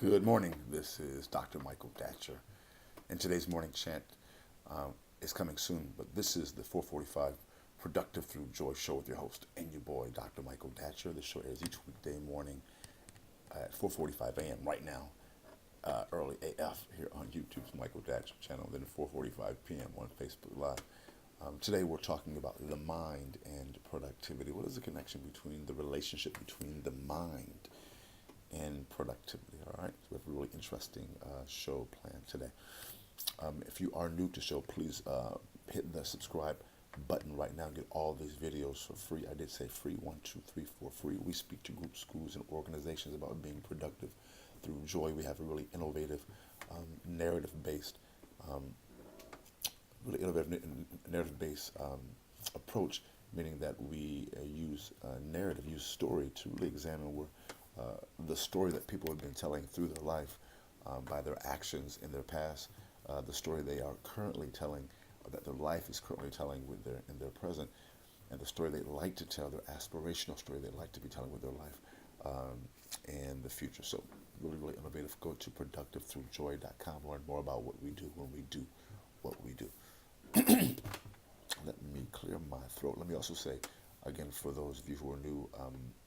Good morning. This is Dr. Michael Datcher, and today's morning chant is coming soon. But this is the 4:45 Productive Through Joy show with your host and your boy, Dr. Michael Datcher. The show airs each weekday morning at 4:45 a.m. right now, early AF here on YouTube's Michael Datcher channel. Then at 4:45 p.m. on Facebook Live. Today we're talking about the mind and productivity. What is the connection between the relationship between the mind and productivity? All right, so we have a really interesting show planned today. If you are new to the show, please hit the subscribe button right now and get all these videos for free. I did say free, 1, 2, 3, 4, free. We speak to groups, schools, and organizations about being productive through joy. We have a really innovative, narrative-based, um, narrative-based approach, meaning that we use narrative, use story to really examine where the story that people have been telling through their life by their actions in their past, the story they are currently telling, that their life is currently telling with in their present, and the story they like to tell, their aspirational story they like to be telling with their life and the future. So really, really innovative. Go to productivethroughjoy.com, learn more about what we do when we do what we do. Let me clear my throat. Let me also say, again, for those of you who are new,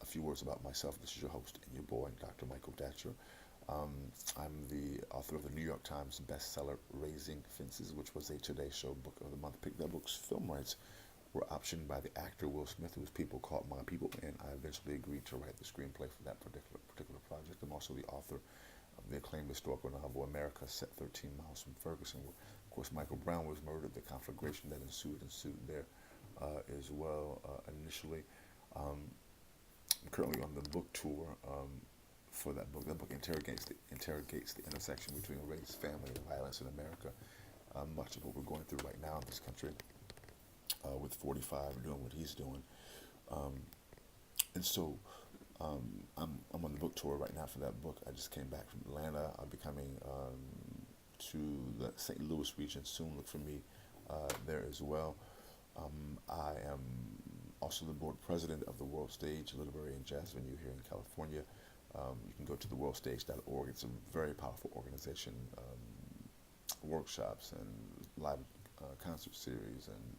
a few words about myself. This is your host and your boy, Dr. Michael Datcher. I'm the author of the New York Times bestseller, Raising Fences, which was a Today Show Book of the Month pick. That book's film rights were optioned by the actor Will Smith, whose people called my people, and I eventually agreed to write the screenplay for that particular project. I'm also the author of the acclaimed historical novel, America, set 13 miles from Ferguson, where, of course, Michael Brown was murdered, the conflagration that ensued there as well initially. I'm currently on the book tour for that book. That book interrogates the intersection between race, family, and violence in America. Much of what we're going through right now in this country, with 45 doing what he's doing, and so I'm on the book tour right now for that book. I just came back from Atlanta. I'll be coming to the St. Louis region soon. Look for me there as well. I am also the board president of the World Stage Literary and Jazz Venue here in California. You can go to theworldstage.org. It's a very powerful organization. Workshops and live concert series and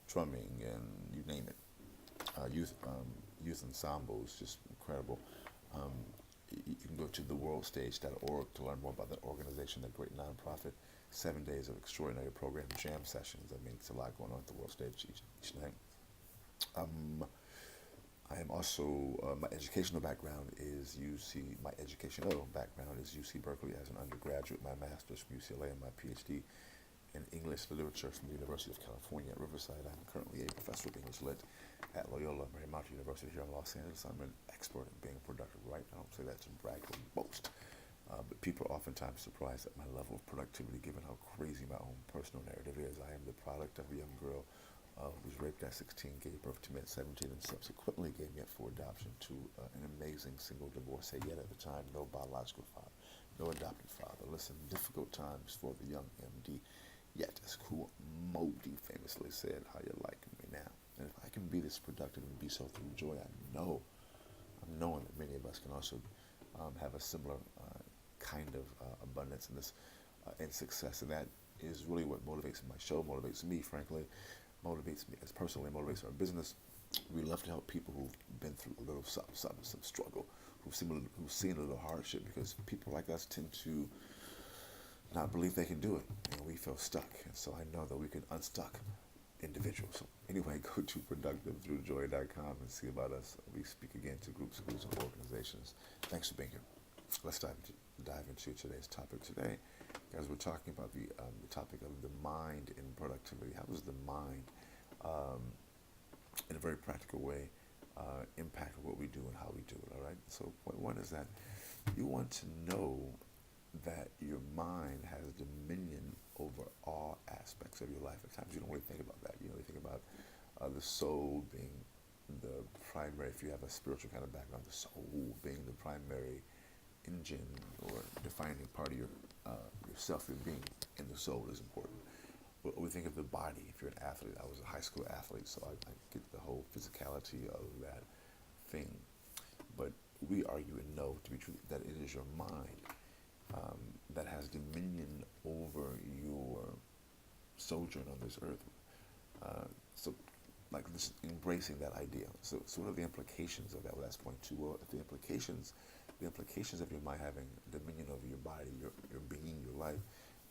drumming and you name it. Youth ensembles, just incredible. You can go to theworldstage.org to learn more about that organization, that great nonprofit. 7 days of extraordinary program, jam sessions. I mean, it's a lot going on at the World Stage each night. I am also, my educational background is my educational background is UC Berkeley as an undergraduate, my master's from UCLA, and my PhD in English literature from the University of California at Riverside. I'm currently a professor of English Lit at Loyola Marymount University here in Los Angeles. I'm an expert at being productive, right? I don't say that to brag or boast. But people are oftentimes surprised at my level of productivity given how crazy my own personal narrative is. I am the product of a young girl who was raped at 16, gave birth to me at 17, and subsequently gave me up for adoption to an amazing single divorcee, yet at the time no biological father, no adopted father. Listen, difficult times for the young MD, yet as Cool Modi famously said, how you liking me now? And if I can be this productive and be so through joy, I'm knowing that many of us can also have a similar kind of abundance in this and success, and that is really what motivates my show, motivates me, frankly, motivates me as personally, motivates our business. We love to help people who've been through a little something, some struggle, who've seen a little hardship, because people like us tend to not believe they can do it, and we feel stuck. And so I know that we can unstuck individuals. So anyway, go to productivethroughjoy.com and see about us. We speak again to groups, schools, and organizations. Thanks for being here. Let's dive into today's topic today. Guys, we're talking about the topic of the mind and productivity. How does the mind, in a very practical way, impact what we do and how we do it, all right? So point one is that you want to know that your mind has dominion over all aspects of your life. At times you don't really think about that. You know, you think about the soul being the primary, if you have a spiritual kind of background, the soul being the primary engine or defining part of yourself. Your being in the soul is important. But we think of the body. If you're an athlete, I was a high school athlete, so I get the whole physicality of that thing. But we argue and know to be true that it is your mind um, that has dominion over your sojourn on this earth. So, like this, embracing that idea. So what are the implications of that? Well, that's point two. Well, if the implications of your mind having dominion over your body, your being, your life,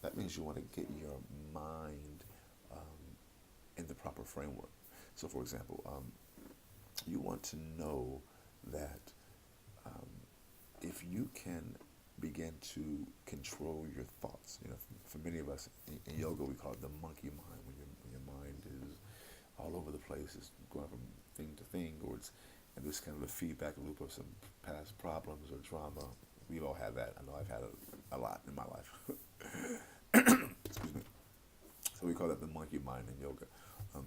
that means you want to get your mind in the proper framework. So, for example, you want to know that um, if you can begin to control your thoughts, for many of us in yoga we call it the monkey mind. When your mind is all over the place, it's going from thing to thing, or it's and there's kind of a feedback loop of some past problems or trauma. We all have that. I know I've had a lot in my life. Excuse me. So we call that the monkey mind in yoga. Um,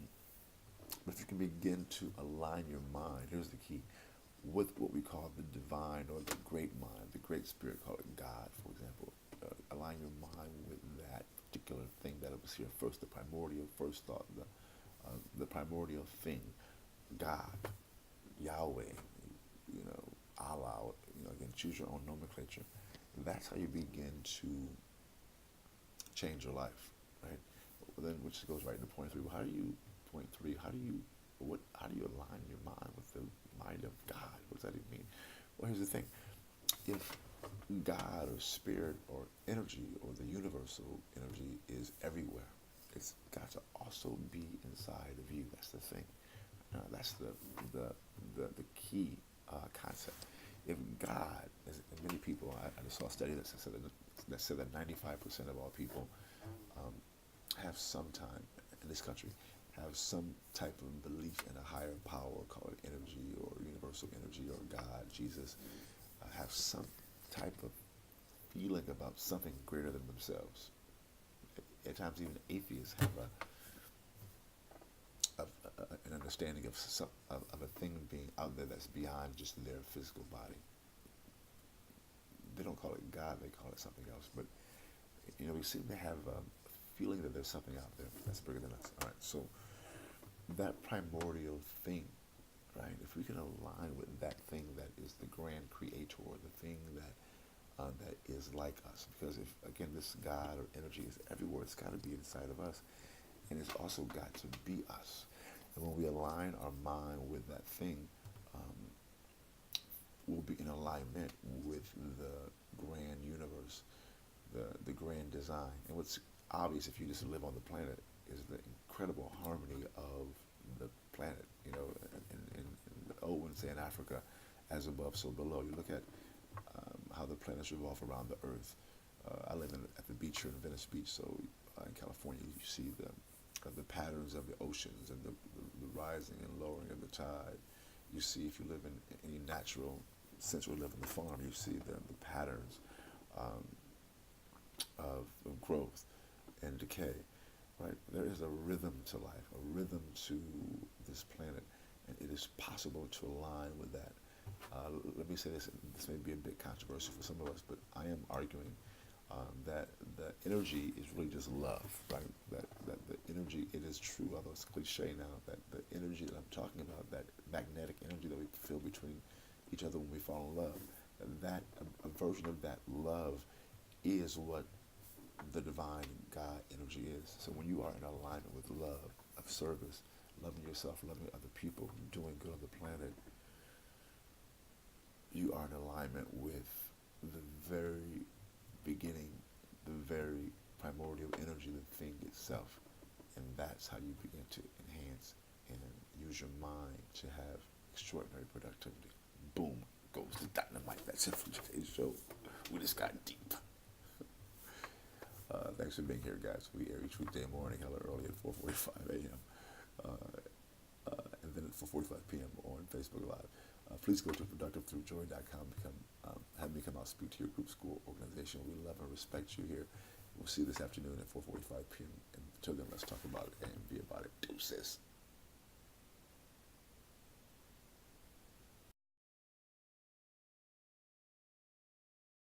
but if you can begin to align your mind, here's the key, with what we call the divine or the great mind, the great spirit, call it God, for example. Align your mind with that particular thing that was here first, the primordial first thought, the primordial thing, God, Yahweh, Allah, again, choose your own nomenclature. That's how you begin to change your life, right? Well, then, which goes right into point three. Well, how do you align your mind with the mind of God? What does that even mean? Well, here's the thing. If God or spirit or energy or the universal energy is everywhere, it's got to also be inside of you. That's the thing. That's the key concept. If God, as many people, I just saw a study that said that 95% of all people have some time in this country have some type of belief in a higher power, call it energy or universal energy or God, Jesus, have some type of feeling about something greater than themselves. At times, even atheists have an understanding of a thing being out there that's beyond just their physical body. They don't call it God; they call it something else. But we seem to have a feeling that there's something out there that's bigger than us. All right, so that primordial thing, right? If we can align with that thing that is the grand creator, the thing that is like us, because if again this God or energy is everywhere, it's got to be inside of us, and it's also got to be us. And when we align our mind with that thing, we'll be in alignment with the grand universe, the grand design. And what's obvious if you just live on the planet is the incredible harmony of the planet. In Owen say in Africa, as above, so below. You look at how the planets revolve around the Earth. I live at the beach here in Venice Beach, so in California, you see the patterns of the oceans and the rising and lowering of the tide. You see, if you live in any natural sense or live on the farm, you see the patterns of growth and decay. Right? There is a rhythm to life, a rhythm to this planet, and it is possible to align with that. Let me say this may be a bit controversial for some of us, but I am arguing that the energy is really just love, right? That the energy, it is true, although it's cliche now, that the energy that I'm talking about, that magnetic energy that we feel between each other when we fall in love, that a version of that love is what the divine God energy is. So when you are in alignment with love, of service, loving yourself, loving other people, doing good on the planet, you are in alignment with the very beginning, the very primordial energy, the thing itself. And that's how you begin to enhance and use your mind to have extraordinary productivity. Boom, goes the dynamite. That's it for today's show. We just got deep. Thanks for being here, guys. We air each weekday morning, hella early at 4:45 a.m. And then at 4:45 p.m. on Facebook Live. Please go to productivethroughjoy.com. Have me come out speak to your group, school, organization. We love and respect you here. We'll see you this afternoon at 4:45 p.m. And until then, let's talk about it and be about it. Deuces.